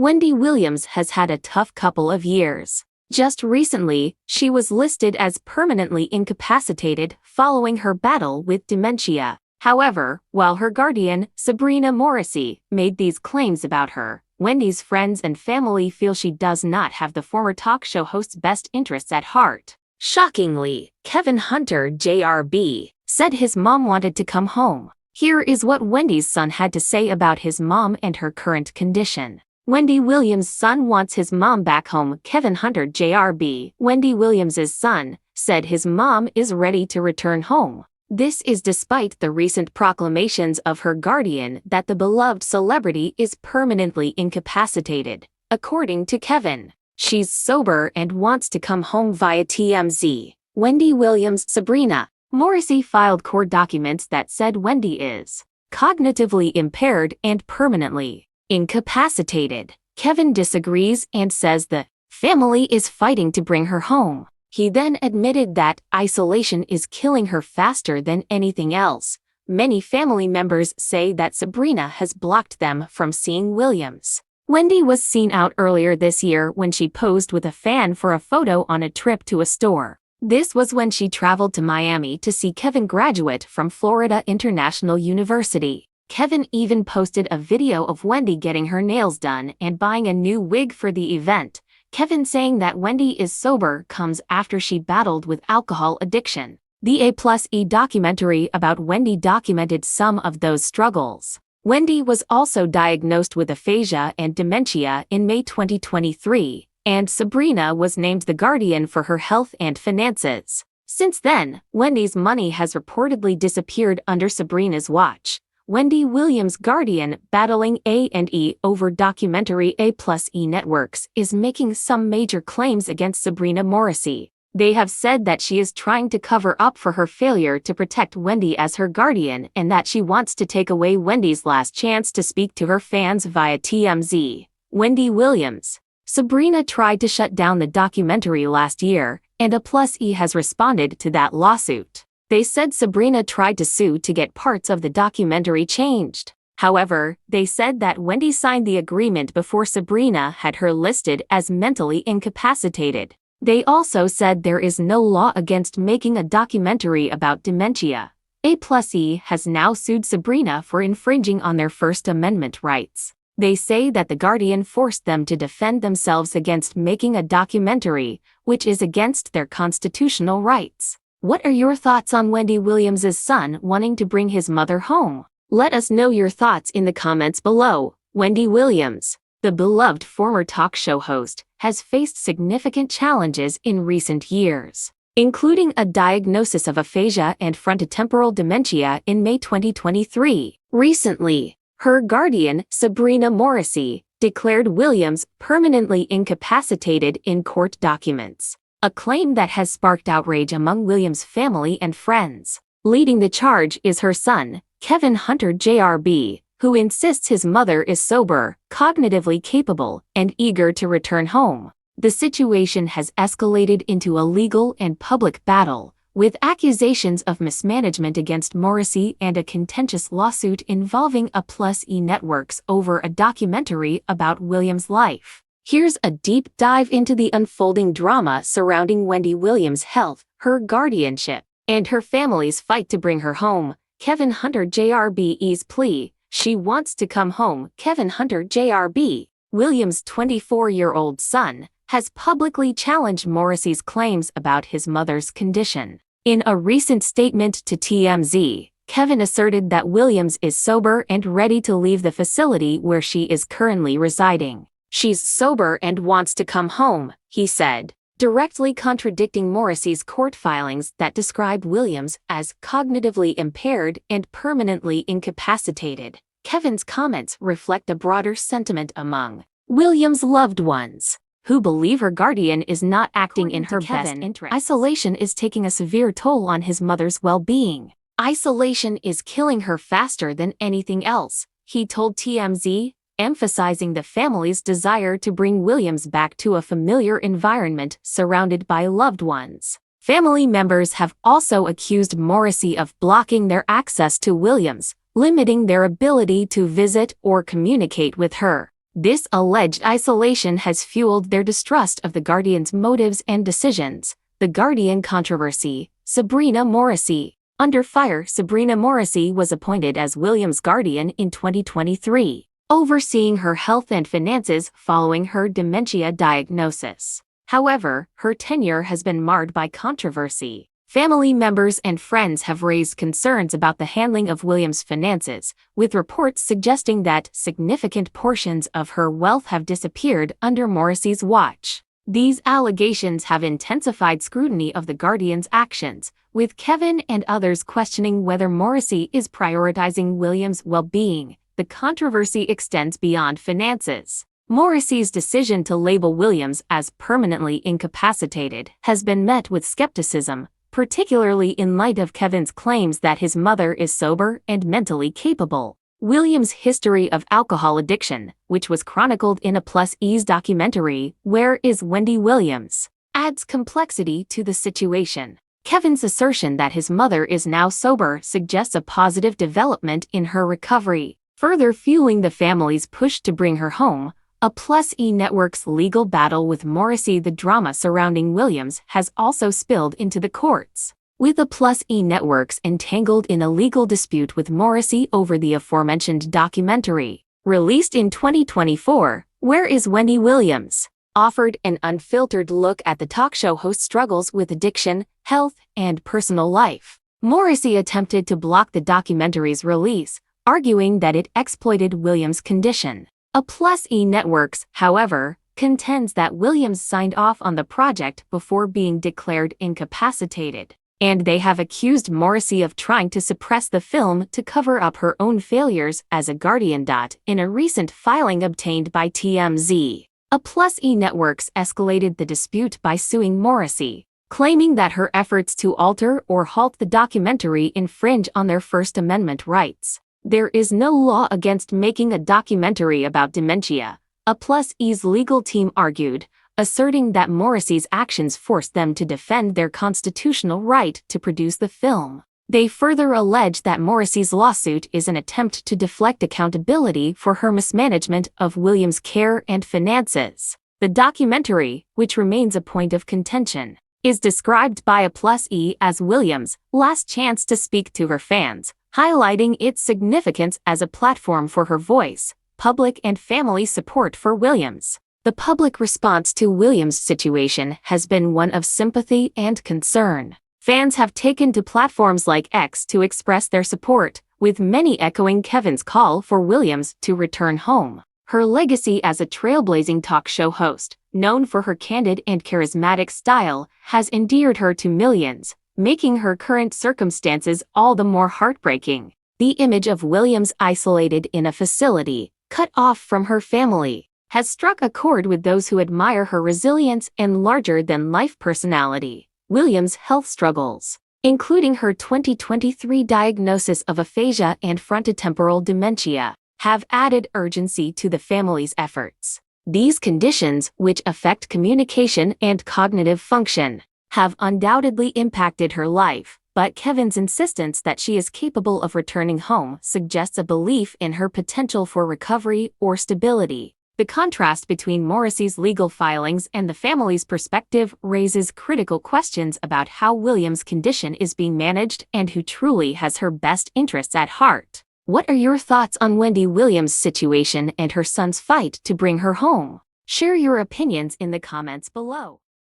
Wendy Williams has had a tough couple of years. Just recently, she was listed as permanently incapacitated following her battle with dementia. However, while her guardian, Sabrina Morrissey, made these claims about her, Wendy's friends and family feel she does not have the former talk show host's best interests at heart. Shockingly, Kevin Hunter, JRB, said his mom wanted to come home. Here is what Wendy's son had to say about his mom and her current condition. Wendy Williams' son wants his mom back home. Kevin Hunter, JRB, Wendy Williams' son, said his mom is ready to return home. This is despite the recent proclamations of her guardian that the beloved celebrity is permanently incapacitated. According to Kevin, she's sober and wants to come home via TMZ. Wendy Williams' Sabrina Morrissey filed court documents that said Wendy is cognitively impaired and permanently incapacitated. Kevin disagrees and says the family is fighting to bring her home. He then admitted that isolation is killing her faster than anything else. Many family members say that Sabrina has blocked them from seeing Williams. Wendy was seen out earlier this year when she posed with a fan for a photo on a trip to a store. This was when she traveled to Miami to see Kevin graduate from Florida International University. Kevin even posted a video of Wendy getting her nails done and buying a new wig for the event. Kevin saying that Wendy is sober comes after she battled with alcohol addiction. The A+E documentary about Wendy documented some of those struggles. Wendy was also diagnosed with aphasia and dementia in May 2023, and Sabrina was named the guardian for her health and finances. Since then, Wendy's money has reportedly disappeared under Sabrina's watch. Wendy Williams' guardian, battling A&E over documentary A+E Networks, is making some major claims against Sabrina Morrissey. They have said that she is trying to cover up for her failure to protect Wendy as her guardian and that she wants to take away Wendy's last chance to speak to her fans via TMZ. Wendy Williams. Sabrina tried to shut down the documentary last year, and A+E has responded to that lawsuit. They said Sabrina tried to sue to get parts of the documentary changed. However, they said that Wendy signed the agreement before Sabrina had her listed as mentally incapacitated. They also said there is no law against making a documentary about dementia. A+E has now sued Sabrina for infringing on their First Amendment rights. They say that the guardian forced them to defend themselves against making a documentary, which is against their constitutional rights. What are your thoughts on Wendy Williams' son wanting to bring his mother home? Let us know your thoughts in the comments below. Wendy Williams, the beloved former talk show host, has faced significant challenges in recent years, including a diagnosis of aphasia and frontotemporal dementia in May 2023. Recently, her guardian, Sabrina Morrissey, declared Williams permanently incapacitated in court documents, a claim that has sparked outrage among Williams' family and friends. Leading the charge is her son, Kevin Hunter JRB, who insists his mother is sober, cognitively capable, and eager to return home. The situation has escalated into a legal and public battle, with accusations of mismanagement against Morrissey and a contentious lawsuit involving A+E Networks over a documentary about Williams' life. Here's a deep dive into the unfolding drama surrounding Wendy Williams' health, her guardianship, and her family's fight to bring her home. Kevin Hunter JRB's plea. She wants to come home. Kevin Hunter JRB, Williams' 24-year-old son, has publicly challenged Morrissey's claims about his mother's condition. In a recent statement to TMZ, Kevin asserted that Williams is sober and ready to leave the facility where she is currently residing. She's sober and wants to come home, he said, directly contradicting Morrissey's court filings that describe Williams as cognitively impaired and permanently incapacitated. Kevin's comments reflect a broader sentiment among Williams' loved ones, who believe her guardian is not acting in her best interest. Isolation is taking a severe toll on his mother's well-being. Isolation is killing her faster than anything else, he told TMZ, emphasizing the family's desire to bring Williams back to a familiar environment surrounded by loved ones. Family members have also accused Morrissey of blocking their access to Williams, limiting their ability to visit or communicate with her. This alleged isolation has fueled their distrust of the Guardian's motives and decisions. The Guardian controversy. Sabrina Morrissey. Under fire, Sabrina Morrissey was appointed as Williams' guardian in 2023, overseeing her health and finances following her dementia diagnosis. However, her tenure has been marred by controversy. Family members and friends have raised concerns about the handling of Williams' finances, with reports suggesting that significant portions of her wealth have disappeared under Morrissey's watch. These allegations have intensified scrutiny of the Guardian's actions, with Kevin and others questioning whether Morrissey is prioritizing Williams' well-being. The controversy extends beyond finances. Morrissey's decision to label Williams as permanently incapacitated has been met with skepticism, particularly in light of Kevin's claims that his mother is sober and mentally capable. Williams' history of alcohol addiction, which was chronicled in a +E's documentary, Where is Wendy Williams?, adds complexity to the situation. Kevin's assertion that his mother is now sober suggests a positive development in her recovery, further fueling the family's push to bring her home. A +E network's legal battle with Morrissey. The drama surrounding Williams has also spilled into the courts, with the +E networks entangled in a legal dispute with Morrissey over the aforementioned documentary. Released in 2024, Where is Wendy Williams?, offered an unfiltered look at the talk show host's struggles with addiction, health, and personal life. Morrissey attempted to block the documentary's release, arguing that it exploited Williams' condition. A +E Networks, however, contends that Williams signed off on the project before being declared incapacitated, and they have accused Morrissey of trying to suppress the film to cover up her own failures as a guardian. In a recent filing obtained by TMZ, a +E Networks escalated the dispute by suing Morrissey, claiming that her efforts to alter or halt the documentary infringe on their First Amendment rights. There is no law against making a documentary about dementia, a +E's legal team argued, asserting that Morrissey's actions forced them to defend their constitutional right to produce the film. They further allege that Morrissey's lawsuit is an attempt to deflect accountability for her mismanagement of Williams' care and finances. The documentary, which remains a point of contention, is described by a +E as Williams' last chance to speak to her fans, highlighting its significance as a platform for her voice, public and family support for Williams. The public response to Williams' situation has been one of sympathy and concern. Fans have taken to platforms like X to express their support, with many echoing Kevin's call for Williams to return home. Her legacy as a trailblazing talk show host, known for her candid and charismatic style, has endeared her to millions, making her current circumstances all the more heartbreaking. The image of Williams isolated in a facility, cut off from her family, has struck a chord with those who admire her resilience and larger-than-life personality. Williams' health struggles, including her 2023 diagnosis of aphasia and frontotemporal dementia, have added urgency to the family's efforts. These conditions, which affect communication and cognitive function, have undoubtedly impacted her life, but Kevin's insistence that she is capable of returning home suggests a belief in her potential for recovery or stability. The contrast between Morrissey's legal filings and the family's perspective raises critical questions about how Williams' condition is being managed and who truly has her best interests at heart. What are your thoughts on Wendy Williams' situation and her son's fight to bring her home? Share your opinions in the comments below.